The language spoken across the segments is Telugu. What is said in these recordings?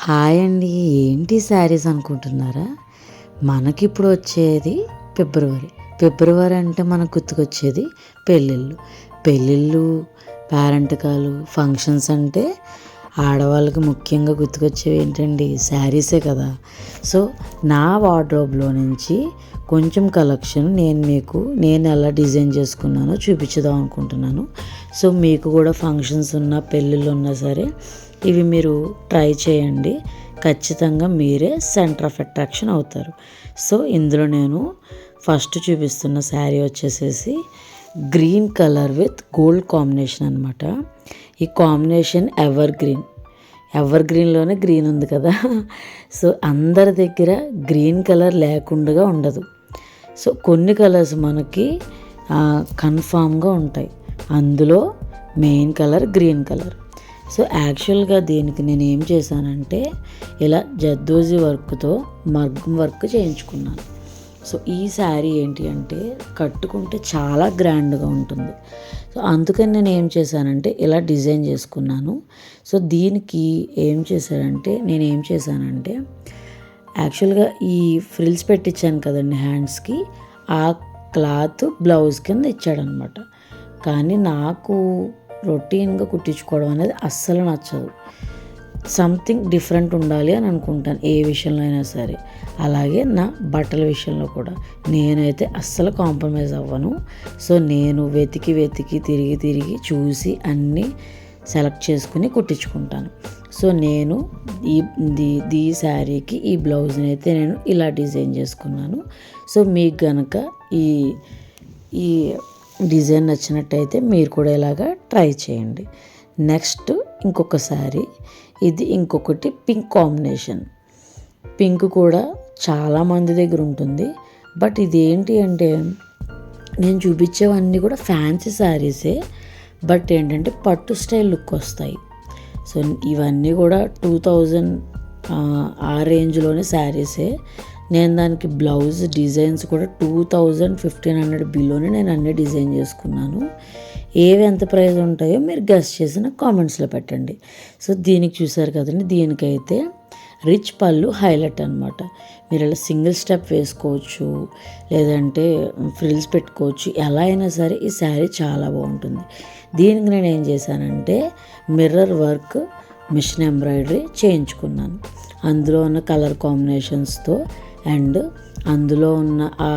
హాయ్ అండి. ఏంటి శారీస్ అనుకుంటున్నారా? మనకిప్పుడు వచ్చేది ఫిబ్రవరి. ఫిబ్రవరి అంటే మనకు గుర్తుకొచ్చేది పెళ్ళిళ్ళు, పేరంటకాలు, ఫంక్షన్స్ అంటే ఆడవాళ్ళకి ముఖ్యంగా గుర్తుకొచ్చేవి ఏంటండి? శారీసే కదా. సో నా వార్డ్రోబ్లో నుంచి కొంచెం కలెక్షన్ నేను ఎలా డిజైన్ చేసుకున్నానో చూపించుదాం అనుకుంటున్నాను. సో మీకు కూడా ఫంక్షన్స్ ఉన్నా పెళ్ళిళ్ళు ఉన్నా సరే ఇవి మీరు ట్రై చేయండి. ఖచ్చితంగా మీరే సెంటర్ ఆఫ్ అట్రాక్షన్ అవుతారు. సో ఇందులో నేను ఫస్ట్ చూపిస్తున్న శారీ వచ్చేసేసి green colour with gold combination అనమాట. ఈ కాంబినేషన్ ఎవర్ గ్రీన్లోనే గ్రీన్ ఉంది కదా. సో అందరి దగ్గర గ్రీన్ కలర్ లేకుండా ఉండదు. సో కొన్ని కలర్స్ మనకి కన్ఫామ్గా ఉంటాయి. అందులో main colour green colour. So యాక్చువల్గా దీనికి నేను ఏం చేశానంటే ఇలా జద్దోజీ వర్క్తో మగ్గం వర్క్ చేయించుకున్నాను. సో ఈ శారీ ఏంటి అంటే కట్టుకుంటే చాలా గ్రాండ్గా ఉంటుంది. సో అందుకని నేను ఏం చేశానంటే ఇలా డిజైన్ చేసుకున్నాను. సో దీనికి నేను ఏం చేశానంటే యాక్చువల్గా ఈ ఫ్రిల్స్ పెట్టించాను కదండి హ్యాండ్స్కి, ఆ క్లాత్ బ్లౌజ్ కింద ఇచ్చాడనమాట. కానీ నాకు రొటీన్గా కుట్టించుకోవడం అనేది అస్సలు నచ్చదు. సంథింగ్ డిఫరెంట్ ఉండాలి అని అనుకుంటాను ఏ విషయంలో అయినా సరే. అలాగే నా బట్టల విషయంలో కూడా నేనైతే అస్సలు కాంప్రమైజ్ అవ్వను. సో నేను వెతికి తిరిగి చూసి అన్నీ సెలెక్ట్ చేసుకుని కుట్టించుకుంటాను. సో నేను ఈ శారీకి ఈ బ్లౌజ్ని అయితే నేను ఇలా డిజైన్ చేసుకున్నాను. సో మీకు కనుక ఈ డిజైన్ నచ్చినట్టయితే మీరు కూడా ఇలాగా ట్రై చేయండి. నెక్స్ట్ ఇంకొక శారీ, ఇది ఇంకొకటి పింక్ కాంబినేషన్. పింక్ కూడా చాలామంది దగ్గర ఉంటుంది. బట్ ఇది ఏంటి అంటే నేను చూపించేవన్నీ కూడా ఫ్యాన్సీ శారీసే. బట్ ఏంటంటే పట్టు స్టైల్ లుక్ వస్తాయి. సో ఇవన్నీ కూడా 2000 ఆ రేంజ్లోనే శారీసే. నేను దానికి బ్లౌజ్ డిజైన్స్ కూడా 1500 బిలోనే నేను అన్నీ డిజైన్ చేసుకున్నాను. ఏవి ఎంత ప్రైస్ ఉంటాయో మీరు గెస్ చేసి నాకు కామెంట్స్లో పెట్టండి. సో దీనికి చూసారు కదండి, దీనికైతే రిచ్ పళ్ళు హైలైట్ అనమాట. మీరు ఇలా సింగిల్ స్టెప్ వేసుకోవచ్చు, లేదంటే ఫ్రిల్స్ పెట్టుకోవచ్చు. ఎలా అయినా సరే ఈ శారీ చాలా బాగుంటుంది. దీనికి నేను ఏం చేశానంటే మిర్రర్ వర్క్, మిషన్ ఎంబ్రాయిడరీ చేయించుకున్నాను. అందులో ఉన్న కలర్ కాంబినేషన్స్తో అండ్ అందులో ఉన్న ఆ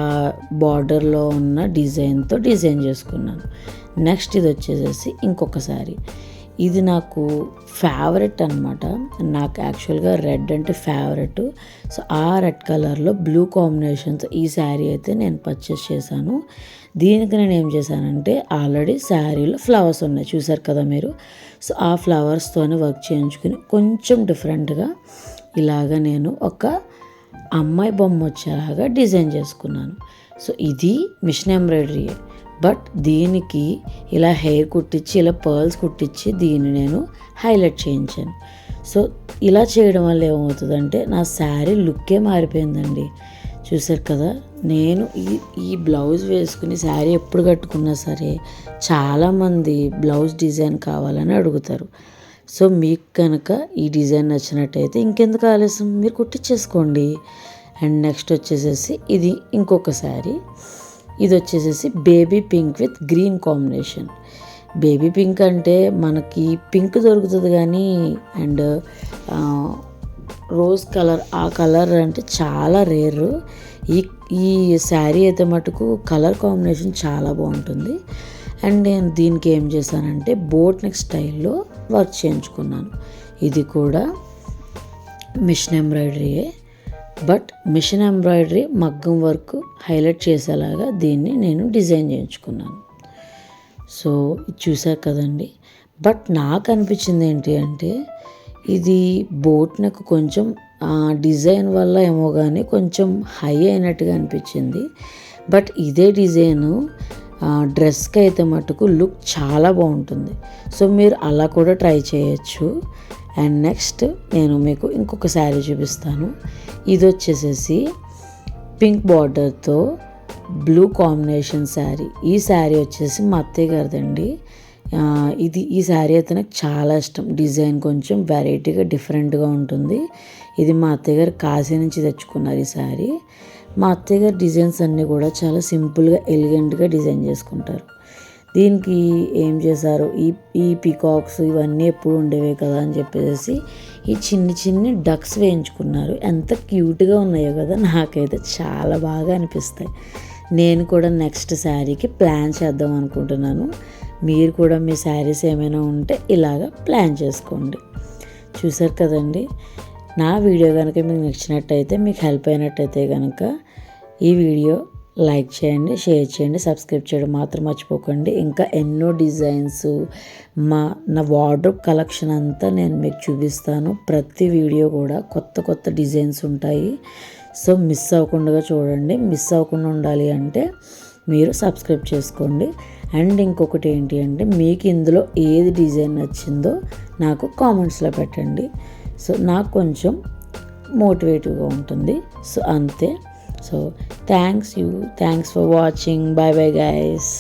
బార్డర్లో ఉన్న డిజైన్తో డిజైన్ చేసుకున్నాను. నెక్స్ట్ ఇది వచ్చేసేసి ఇంకొక శారీ. ఇది నాకు ఫేవరెట్ అనమాట. నాకు యాక్చువల్గా రెడ్ అంటే ఫేవరెట్. సో ఆ రెడ్ కలర్లో బ్లూ కాంబినేషన్తో ఈ శారీ అయితే నేను పర్చేస్ చేశాను. దీనికి నేను ఏం చేశానంటే ఆల్రెడీ శారీలో ఫ్లవర్స్ ఉన్నాయి చూసారు కదా మీరు. సో ఆ ఫ్లవర్స్తోనే వర్క్ చేయించుకుని కొంచెం డిఫరెంట్గా ఇలాగ నేను ఒక అమ్మాయి బొమ్మ వచ్చేలాగా డిజైన్ చేసుకున్నాను. సో ఇది మిషన్ ఎంబ్రాయిడరీ. బట్ దీనికి ఇలా హెయిర్ కుట్టించి ఇలా పర్ల్స్ కుట్టించి దీన్ని నేను హైలైట్ చేయించాను. సో ఇలా చేయడం వల్ల ఏమవుతుందంటే నా శారీ లుక్కే మారిపోయిందండి. చూసారు కదా, నేను ఈ బ్లౌజ్ వేసుకుని శారీ ఎప్పుడు కట్టుకున్నా సరే చాలామంది బ్లౌజ్ డిజైన్ కావాలని అడుగుతారు. సో మీకు కనుక ఈ డిజైన్ నచ్చినట్టయితే ఇంకెందుకు ఆలస్యం, మీరు కుట్టించేసుకోండి. అండ్ నెక్స్ట్ వచ్చేసేసి ఇది ఇంకొక శారీ. ఇది వచ్చేసేసి baby pink with green combination. Baby pink అంటే మనకి పింక్ దొరుకుతుంది కానీ అండ్ రోజ్ కలర్, ఆ కలర్ అంటే చాలా రేరు. ఈ శారీ అయితే మటుకు కలర్ కాంబినేషన్ చాలా బాగుంటుంది. అండ్ నేను దీనికి ఏం చేశానంటే బోట్ నెక్ స్టైల్లో వర్క్ చేయించుకున్నాను. ఇది కూడా మిషన్ ఎంబ్రాయిడరీయే. బట్ మిషన్ ఎంబ్రాయిడరీ మగ్గం వర్క్ హైలైట్ చేసేలాగా దీన్ని నేను డిజైన్ చేయించుకున్నాను. సో ఇది చూసారు కదండి. బట్ నాకు అనిపించింది ఏంటి అంటే ఇది బోట్ నెక్ కొంచెం డిజైన్ వల్ల ఏమో కానీ కొంచెం హై అయినట్టుగా అనిపించింది. బట్ ఇదే డిజైను డ్రెస్కి అయితే మటుకు లుక్ చాలా బాగుంటుంది. సో మీరు అలా కూడా ట్రై చేయొచ్చు. అండ్ నెక్స్ట్ నేను మీకు ఇంకొక శారీ చూపిస్తాను. ఇది వచ్చేసేసి పింక్ బార్డర్తో బ్లూ కాంబినేషన్ శారీ. ఈ శారీ వచ్చేసి మా అత్తయ్య గారిదండి. ఈ శారీ అయితే నాకు చాలా ఇష్టం. డిజైన్ కొంచెం వెరైటీగా డిఫరెంట్గా ఉంటుంది. ఇది మా అత్తయ్య గారు కాశీ నుంచి తెచ్చుకున్నారు ఈ శారీ. మా అత్తయ్య గారు డిజైన్స్ అన్నీ కూడా చాలా సింపుల్గా ఎలిగెంట్గా డిజైన్ చేసుకుంటారు. దీనికి ఏం చేశారు, ఈ పీకాక్స్ ఇవన్నీ ఎప్పుడు ఉండేవే కదా అని చెప్పేసి ఈ చిన్ని డక్స్ వేయించుకున్నారు. ఎంత క్యూట్గా ఉన్నాయో కదా, నాకైతే చాలా బాగా అనిపిస్తాయి. నేను కూడా నెక్స్ట్ శారీకి ప్లాన్ చేద్దాం అనుకుంటున్నాను. మీరు కూడా మీ శారీస్ ఏమైనా ఉంటే ఇలాగా ప్లాన్ చేసుకోండి. చూసారు కదండి, నా వీడియో కనుక మీకు నచ్చినట్టయితే, మీకు హెల్ప్ అయినట్టయితే కనుక ఈ వీడియో లైక్ చేయండి, షేర్ చేయండి, సబ్స్క్రైబ్ చేయడం మాత్రం మర్చిపోకండి. ఇంకా ఎన్నో డిజైన్స్ నా వార్డ్రోబ్ కలెక్షన్ అంతా నేను మీకు చూపిస్తాను. ప్రతి వీడియో కూడా కొత్త డిజైన్స్ ఉంటాయి. సో మిస్ అవ్వకుండా చూడండి. మిస్ అవ్వకుండా ఉండాలి అంటే మీరు సబ్స్క్రైబ్ చేసుకోండి. అండ్ ఇంకొకటి ఏంటి అంటే, మీకు ఇందులో ఏది డిజైన్ నచ్చిందో నాకు కామెంట్స్లో పెట్టండి. సో నాకు కొంచెం మోటివేటివ్గా ఉంటుంది. సో అంతే. So thanks for watching. By bye guys.